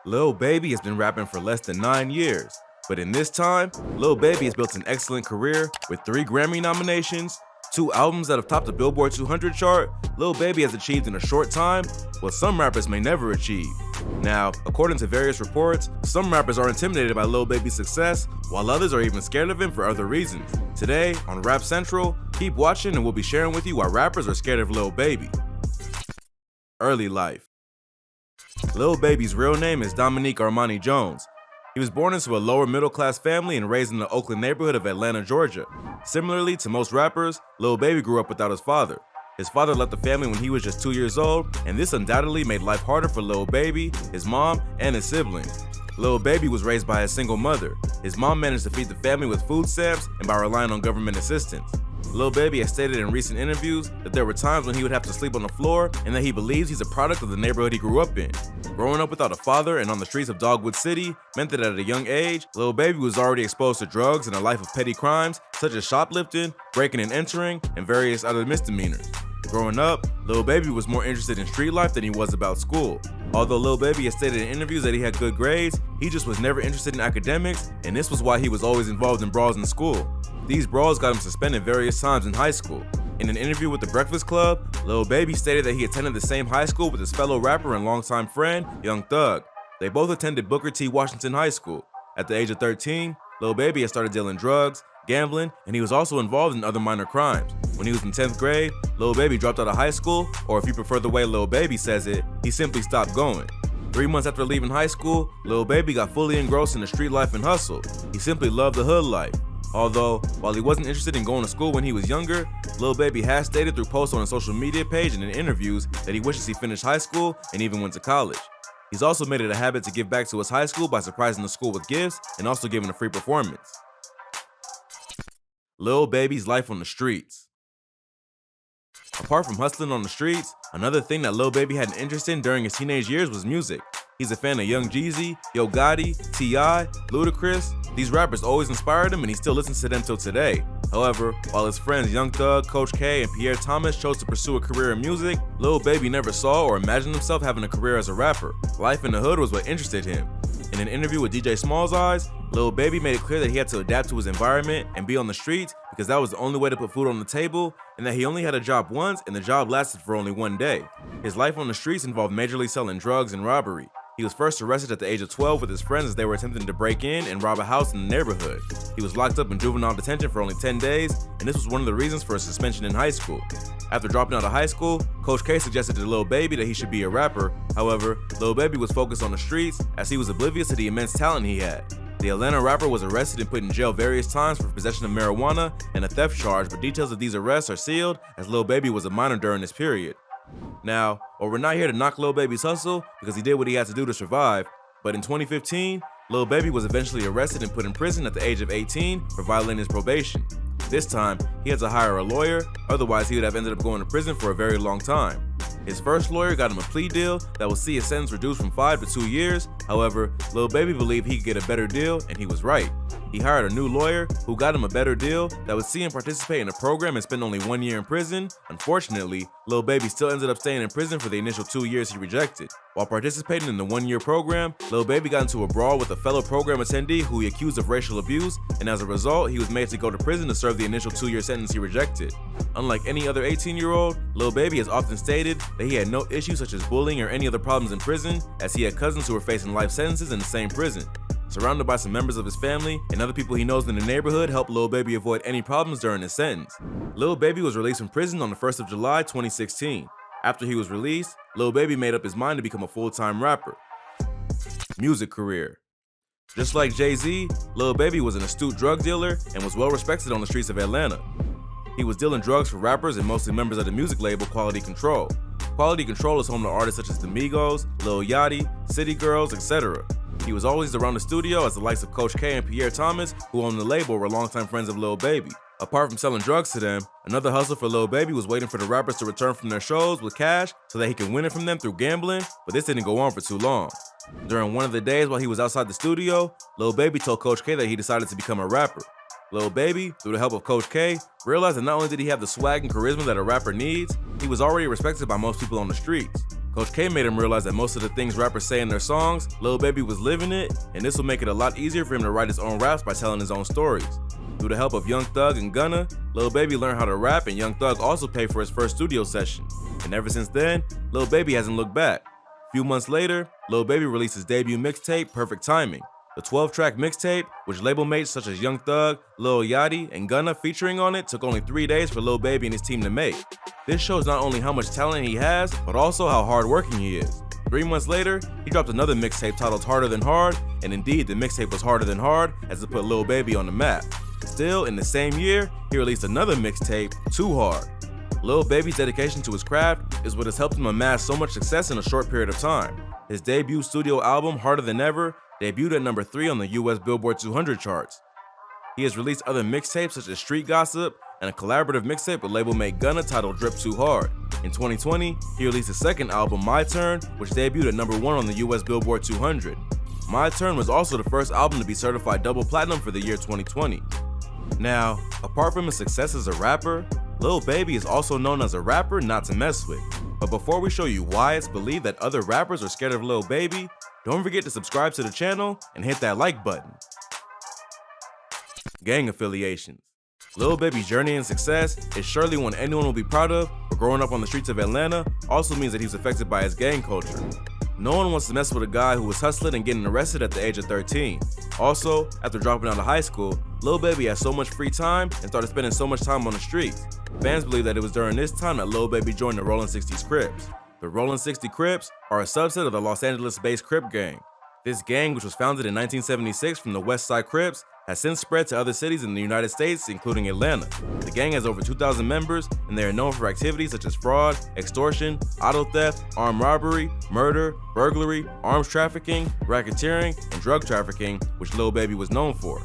Lil Baby has been rapping for less than 9 years, but in this time, Lil Baby has built an excellent career with 3 Grammy nominations, 2 albums that have topped the Billboard 200 chart. Lil Baby has achieved in a short time what some rappers may never achieve. Now, according to various reports, some rappers are intimidated by Lil Baby's success, while others are even scared of him for other reasons. Today, on Rap Central, keep watching and we'll be sharing with you why rappers are scared of Lil Baby. Early life. Lil Baby's real name is Dominique Armani Jones. He was born into a lower middle class family and raised in the Oakland neighborhood of Atlanta, Georgia. Similarly to most rappers, Lil Baby grew up without his father. His father left the family when he was just 2 years old, and this undoubtedly made life harder for Lil Baby, his mom, and his siblings. Lil Baby was raised by a single mother. His mom managed to feed the family with food stamps and by relying on government assistance. Lil Baby has stated in recent interviews that there were times when he would have to sleep on the floor and that he believes he's a product of the neighborhood he grew up in. Growing up without a father and on the streets of Dogwood City meant that at a young age, Lil Baby was already exposed to drugs and a life of petty crimes such as shoplifting, breaking and entering, and various other misdemeanors. Growing up, Lil Baby was more interested in street life than he was about school. Although Lil Baby has stated in interviews that he had good grades, he just was never interested in academics, and this was why he was always involved in brawls in school. These brawls got him suspended various times in high school. In an interview with The Breakfast Club, Lil Baby stated that he attended the same high school with his fellow rapper and longtime friend, Young Thug. They both attended Booker T. Washington High School. At the age of 13, Lil Baby had started dealing drugs, gambling, and he was also involved in other minor crimes. When he was in 10th grade, Lil Baby dropped out of high school, or if you prefer the way Lil Baby says it, he simply stopped going. 3 months after leaving high school, Lil Baby got fully engrossed in the street life and hustle. He simply loved the hood life. Although, while he wasn't interested in going to school when he was younger, Lil Baby has stated through posts on his social media page and in interviews that he wishes he finished high school and even went to college. He's also made it a habit to give back to his high school by surprising the school with gifts and also giving a free performance. Lil Baby's life on the streets. Apart from hustling on the streets, another thing that Lil Baby had an interest in during his teenage years was music. He's a fan of Young Jeezy, Yo Gotti, T.I., Ludacris. These rappers always inspired him and he still listens to them till today. However, while his friends Young Thug, Coach K, and Pierre Thomas chose to pursue a career in music, Lil Baby never saw or imagined himself having a career as a rapper. Life in the hood was what interested him. In an interview with DJ Small's Eyes, Lil Baby made it clear that he had to adapt to his environment and be on the streets because that was the only way to put food on the table, and that he only had a job once and the job lasted for only 1 day. His life on the streets involved majorly selling drugs and robbery. He was first arrested at the age of 12 with his friends as they were attempting to break in and rob a house in the neighborhood. He was locked up in juvenile detention for only 10 days, and this was one of the reasons for his suspension in high school. After dropping out of high school, Coach K suggested to Lil Baby that he should be a rapper. However, Lil Baby was focused on the streets as he was oblivious to the immense talent he had. The Atlanta rapper was arrested and put in jail various times for possession of marijuana and a theft charge, but details of these arrests are sealed as Lil Baby was a minor during this period. Now, while we're not here to knock Lil Baby's hustle because he did what he had to do to survive, but in 2015, Lil Baby was eventually arrested and put in prison at the age of 18 for violating his probation. This time, he had to hire a lawyer, otherwise he would have ended up going to prison for a very long time. His first lawyer got him a plea deal that would see his sentence reduced from 5 to 2 years. However, Lil Baby believed he could get a better deal, and he was right. He hired a new lawyer who got him a better deal that would see him participate in a program and spend only 1 year in prison. Unfortunately, Lil Baby still ended up staying in prison for the initial 2 years he rejected. While participating in the 1-year program, Lil Baby got into a brawl with a fellow program attendee who he accused of racial abuse, and as a result, he was made to go to prison to serve the initial 2-year sentence he rejected. Unlike any other 18-year-old, Lil Baby has often stated that he had no issues such as bullying or any other problems in prison, as he had cousins who were facing life sentences in the same prison. Surrounded by some members of his family and other people he knows in the neighborhood helped Lil Baby avoid any problems during his sentence. Lil Baby was released from prison on the 1st of July 2016. After he was released, Lil Baby made up his mind to become a full-time rapper. Music career. Just like Jay-Z, Lil Baby was an astute drug dealer and was well respected on the streets of Atlanta. He was dealing drugs for rappers and mostly members of the music label Quality Control. Quality Control is home to artists such as the Migos, Lil Yachty, City Girls, etc. He was always around the studio as the likes of Coach K and Pierre Thomas, who owned the label, were longtime friends of Lil Baby. Apart from selling drugs to them, another hustle for Lil Baby was waiting for the rappers to return from their shows with cash so that he could win it from them through gambling, but this didn't go on for too long. During one of the days while he was outside the studio, Lil Baby told Coach K that he decided to become a rapper. Lil Baby, through the help of Coach K, realized that not only did he have the swag and charisma that a rapper needs, he was already respected by most people on the streets. Coach K made him realize that most of the things rappers say in their songs, Lil Baby was living it, and this will make it a lot easier for him to write his own raps by telling his own stories. Through the help of Young Thug and Gunna, Lil Baby learned how to rap, and Young Thug also paid for his first studio session. And ever since then, Lil Baby hasn't looked back. A few months later, Lil Baby released his debut mixtape, Perfect Timing. The 12-track mixtape, which label mates such as Young Thug, Lil Yachty, and Gunna featuring on it, took only 3 days for Lil Baby and his team to make. This shows not only how much talent he has, but also how hardworking he is. 3 months later, he dropped another mixtape titled Harder Than Hard, and indeed the mixtape was harder than hard as it put Lil Baby on the map. Still, in the same year, he released another mixtape, Too Hard. Lil Baby's dedication to his craft is what has helped him amass so much success in a short period of time. His debut studio album, Harder Than Ever, debuted at number 3 on the US Billboard 200 charts. He has released other mixtapes such as Street Gossip and a collaborative mixtape with label mate Gunna titled Drip Too Hard. In 2020, he released his second album, My Turn, which debuted at number 1 on the US Billboard 200. My Turn was also the first album to be certified double platinum for the year 2020. Now, apart from his success as a rapper, Lil Baby is also known as a rapper not to mess with. But before we show you why it's believed that other rappers are scared of Lil Baby, don't forget to subscribe to the channel and hit that like button. Gang affiliations. Lil Baby's journey and success is surely one anyone will be proud of, but growing up on the streets of Atlanta also means that he's affected by his gang culture. No one wants to mess with a guy who was hustling and getting arrested at the age of 13. Also, after dropping out of high school, Lil Baby had so much free time and started spending so much time on the streets. Fans believe that it was during this time that Lil Baby joined the Rollin' 60s Crips. The Rollin' 60 Crips are a subset of the Los Angeles-based Crip gang. This gang, which was founded in 1976 from the West Side Crips, has since spread to other cities in the United States, including Atlanta. The gang has over 2,000 members, and they are known for activities such as fraud, extortion, auto theft, armed robbery, murder, burglary, arms trafficking, racketeering, and drug trafficking, which Lil Baby was known for.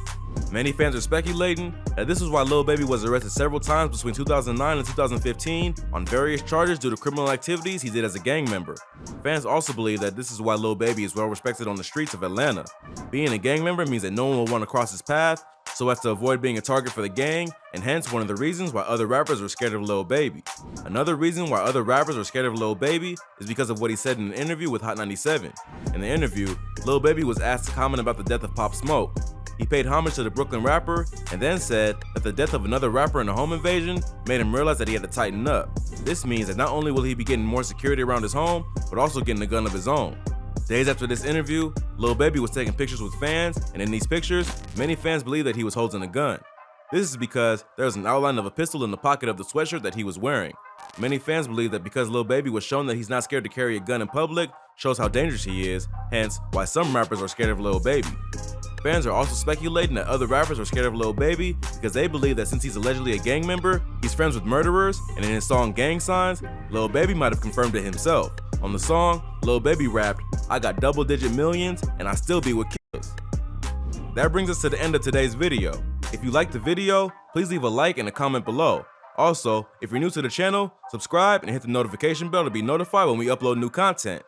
Many fans are speculating that this is why Lil Baby was arrested several times between 2009 and 2015 on various charges due to criminal activities he did as a gang member. Fans also believe that this is why Lil Baby is well respected on the streets of Atlanta. Being a gang member means that no one will want to cross his path, so as to avoid being a target for the gang, and hence one of the reasons why other rappers are scared of Lil Baby. Another reason why other rappers are scared of Lil Baby is because of what he said in an interview with Hot 97. In the interview, Lil Baby was asked to comment about the death of Pop Smoke. He paid homage to the Brooklyn rapper and then said that the death of another rapper in a home invasion made him realize that he had to tighten up. This means that not only will he be getting more security around his home, but also getting a gun of his own. Days after this interview, Lil Baby was taking pictures with fans, and in these pictures, many fans believe that he was holding a gun. This is because there was an outline of a pistol in the pocket of the sweatshirt that he was wearing. Many fans believe that because Lil Baby was shown that he's not scared to carry a gun in public, shows how dangerous he is, hence why some rappers are scared of Lil Baby. Fans are also speculating that other rappers are scared of Lil Baby because they believe that since he's allegedly a gang member, he's friends with murderers, and in his song Gang Signs, Lil Baby might have confirmed it himself. On the song, Lil Baby rapped, "I got double-digit millions, and I still be with killers." That brings us to the end of today's video. If you liked the video, please leave a like and a comment below. Also, if you're new to the channel, subscribe and hit the notification bell to be notified when we upload new content.